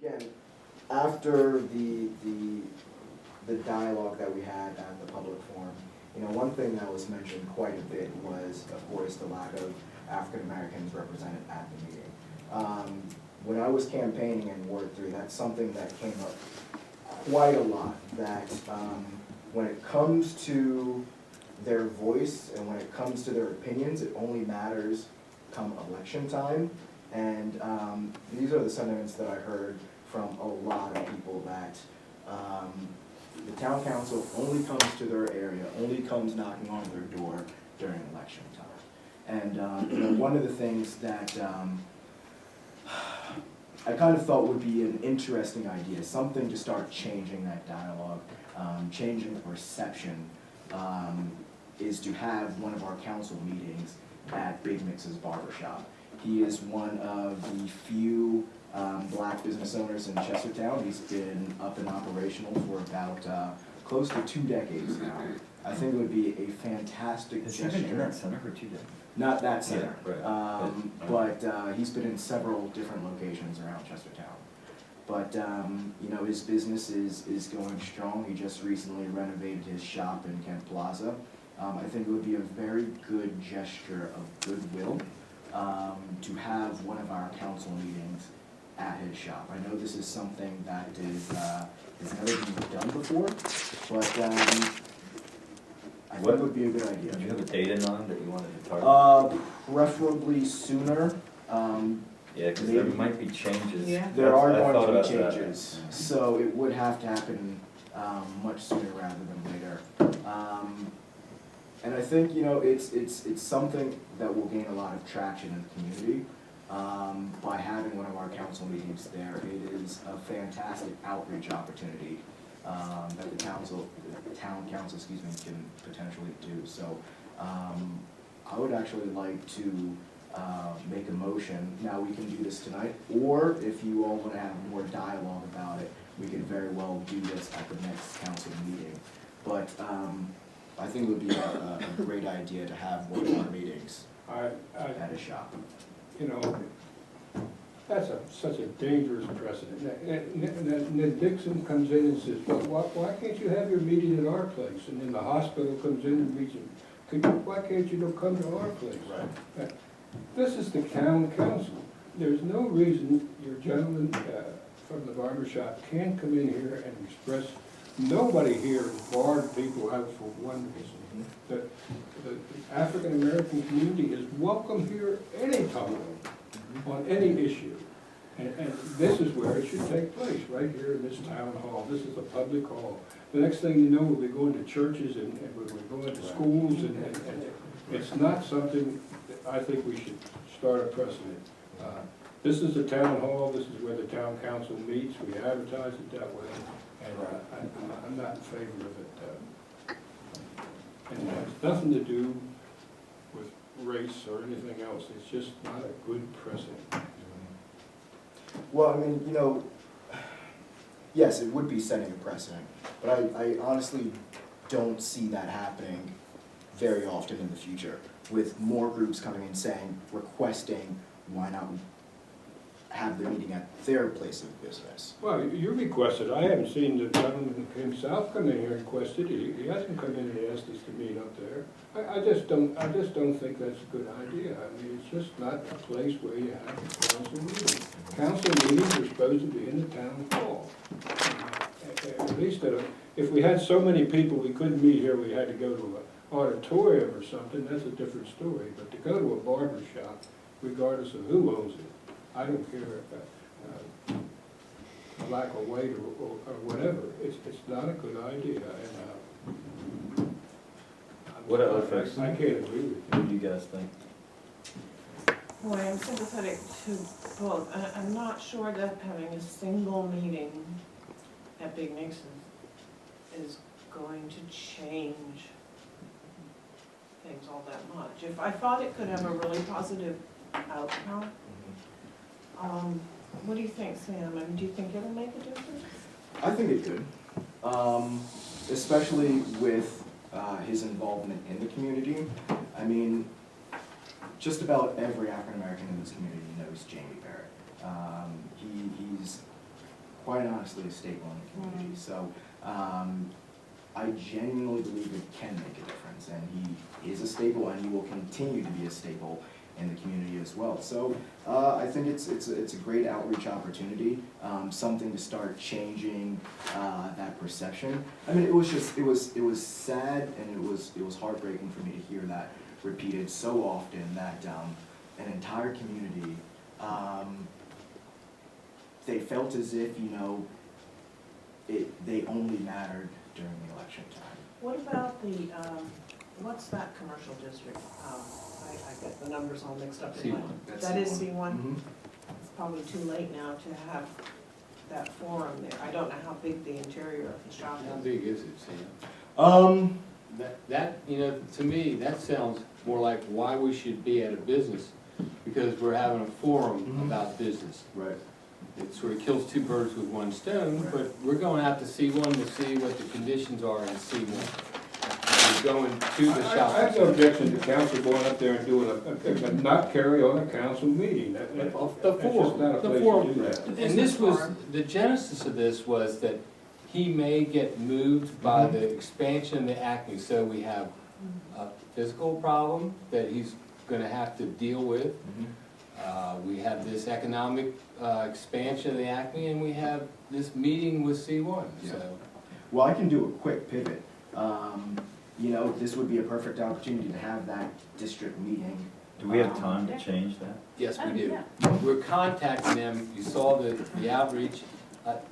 Again, after the dialogue that we had at the public forum, one thing that was mentioned quite a bit was, of course, the lack of African Americans represented at the meeting. When I was campaigning in Ward 3, that's something that came up quite a lot, that when it comes to their voice and when it comes to their opinions, it only matters come election time. And these are the sentiments that I heard from a lot of people, that the town council only comes to their area, only comes knocking on their door during election time. And one of the things that I kind of thought would be an interesting idea, something to start changing that dialogue, changing the perception, is to have one of our council meetings at Big Mix's Barbershop. He is one of the few black business owners in Chestertown. He's been up and operational for about close to 2 decades now. I think it would be a fantastic gesture. Has he been in that center for 2 decades? Not that center, Yeah, right. but he's been in several different locations around Chestertown. But his business is going strong. He just recently renovated his shop in Kent Plaza. I think it would be a very good gesture of goodwill to have one of our council meetings at his shop. I know this is something that has never been done before, but I think it would be a good idea. Do you have a date in mind that you wanted to target? Preferably sooner. Yeah, because there might be changes. Yeah. There are I going thought to be about that. changes, so it would have to happen much sooner rather than later. And I think, it's something that will gain a lot of traction in the community by having one of our council meetings there. It is a fantastic outreach opportunity that the town council, can potentially do. So I would actually like to make a motion. Now, we can do this tonight, or if you all want to have more dialogue about it, we could very well do this at the next council meeting. But I think it would be a great idea to have one of our meetings at a shop. That's such a dangerous precedent. And then Dixon comes in and says, well, why can't you have your meeting at our place? And then the hospital comes in and meets him. Why can't you come to our place? Right. This is the town council. There's no reason your gentleman from the barber shop can't come in here and express. Nobody here has barred people out for one reason. The African American community is welcome here anytime on any issue. And this is where it should take place, right here in this town hall. This is a public hall. The next thing you know, we'll be going to churches and we'll be going to schools, and it's not something that I think we should start a precedent. This is the town hall. This is where the town council meets. We advertise it that way, and I'm not in favor of it. And it has nothing to do with race or anything else. It's just not a good precedent. Well, I mean, yes, it would be setting a precedent, but I honestly don't see that happening very often in the future, with more groups coming and requesting, why not have the meeting at their place of business. Well, you requested. I haven't seen the gentleman himself come in here and requested. He hasn't come in and asked us to meet up there. I just don't think that's a good idea. I mean, it's just not a place where you have a council meeting. Council meetings are supposed to be in the town hall. At least if we had so many people we couldn't meet here, we had to go to an auditorium or something, that's a different story. But to go to a barber shop, regardless of who owns it, I don't care if black or white or whatever. It's not a good idea. And What other folks? I can't agree with you. What do you guys think? Boy, I'm sympathetic to both. I'm not sure that having a single meeting at Big Mix's is going to change things all that much. If I thought it could have a really positive outcome, what do you think, Sam? I mean, do you think it'll make a difference? I think it could, especially with his involvement in the community. I mean, just about every African American in this community knows Jamie Barrett. He's honestly a staple in the community. So, I genuinely believe it can make a difference, and he is a staple, and he will continue to be a staple in the community as well. So, I think it's a great outreach opportunity, something to start changing, that perception. I mean, it was sad, and it was heartbreaking for me to hear that repeated so often, that, an entire community, they felt as if, you know, they only mattered during the election time. What about the, what's that commercial district? I get the numbers all mixed up in my. C1. That's That is C1. C1? Mhm. It's probably too late now to have that forum there. I don't know how big the interior of the shop How is. big is it, Sam? That, you know, to me, that sounds more like why we should be at a business, because we're having a forum Mhm. about business. Right. It sort of kills two birds with one stone, Right. but we're going out to C1 to see what the conditions are in C1. We're going to the I have no shop. objection to council going up there and doing a not carry on a council meeting. The That's just forum, not a the place to forum. do that. And this was, the genesis of this was that he may get moved by Mhm. the expansion of the Acme. So we have a physical problem that he's gonna have to deal with. We have this economic expansion of the Acme, and we have this meeting with C1, Yeah. so. Well, I can do a quick pivot. You know, this would be a perfect opportunity to have that district meeting. Do we have time to change that? Yes, we Oh, do. yeah. We're contacting them, you saw the outreach,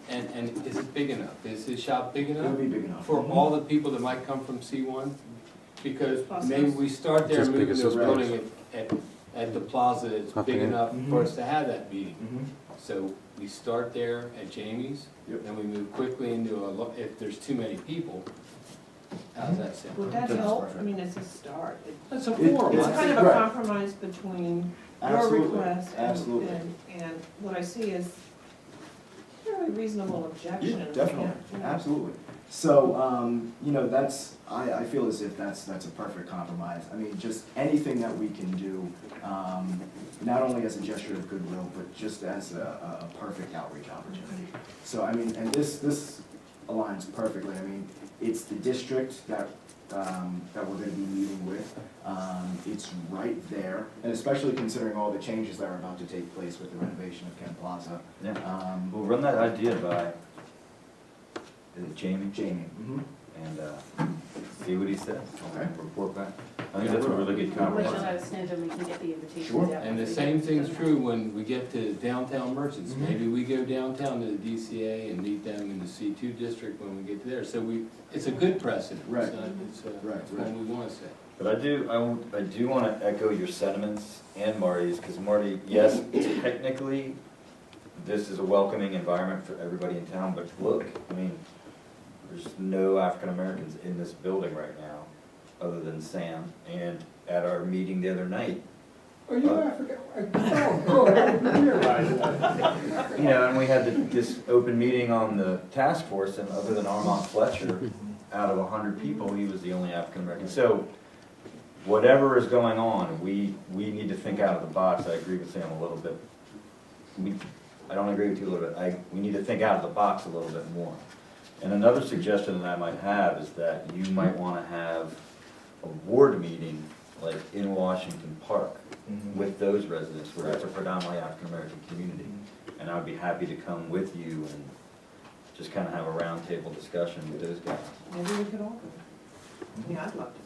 and is it big enough? Is his shop big It enough? would be big enough. For all the people that might come from C1? Because Plus maybe us. we start there, Just big moving as this right. building at the plaza that's Up big there. enough Mhm. for us to have that meeting. Mhm. So we start there at Jamie's, Yep. then we move quickly into if there's too many people, how's that sound? Would that That's help? perfect. I mean, it's a start. That's a It- forum. It's I kind of think- a right. compromise between your Absolutely, request and, absolutely. and what I see is fairly reasonable objection. Yeah, definitely, Yeah. absolutely. So, you know, I feel as if that's a perfect compromise. I mean, just anything that we can do, not only as a gesture of goodwill, but just as a perfect outreach opportunity. So, I mean, and this aligns perfectly. I mean, it's the district that we're gonna be meeting with. It's right there, and especially considering all the changes that are about to take place with the renovation of Kent Plaza. Yeah. We'll run that idea by, is it Jamie? Jamie. Mhm. And see what he says. Okay. Report back. I think that's a really good Wait till compromise. I snowed and we can get the invitations Sure. out. And the same thing's true when we get to downtown merchants. Mhm. Maybe we go downtown to the DCA and meet them in the C2 district when we get there. So it's a good precedent. Right. It's Right, it's one we wanna set. But I do want to echo your sentiments and Marty's, because Marty, yes, technically, this is a welcoming environment for everybody in town, but look, I mean, there's no African Americans in this building right now, other than Sam, and at our meeting the other night, Are you African? Oh, good, I didn't realize that. you know, and we had this open meeting on the task force, and other than Armand Fletcher, out of 100 people, he was the only African American. So, whatever is going on, we need to think out of the box. I agree with Sam a little bit. I don't agree with you a little bit. We need to think out of the box a little bit more. And another suggestion that I might have is that you might want to have a ward meeting, like in Washington Park, Mhm. with those residents, where it's a predominantly African-American community. And I'd be happy to come with you and just kind of have a roundtable discussion with those guys. Maybe we could all go. Yeah, I'd love to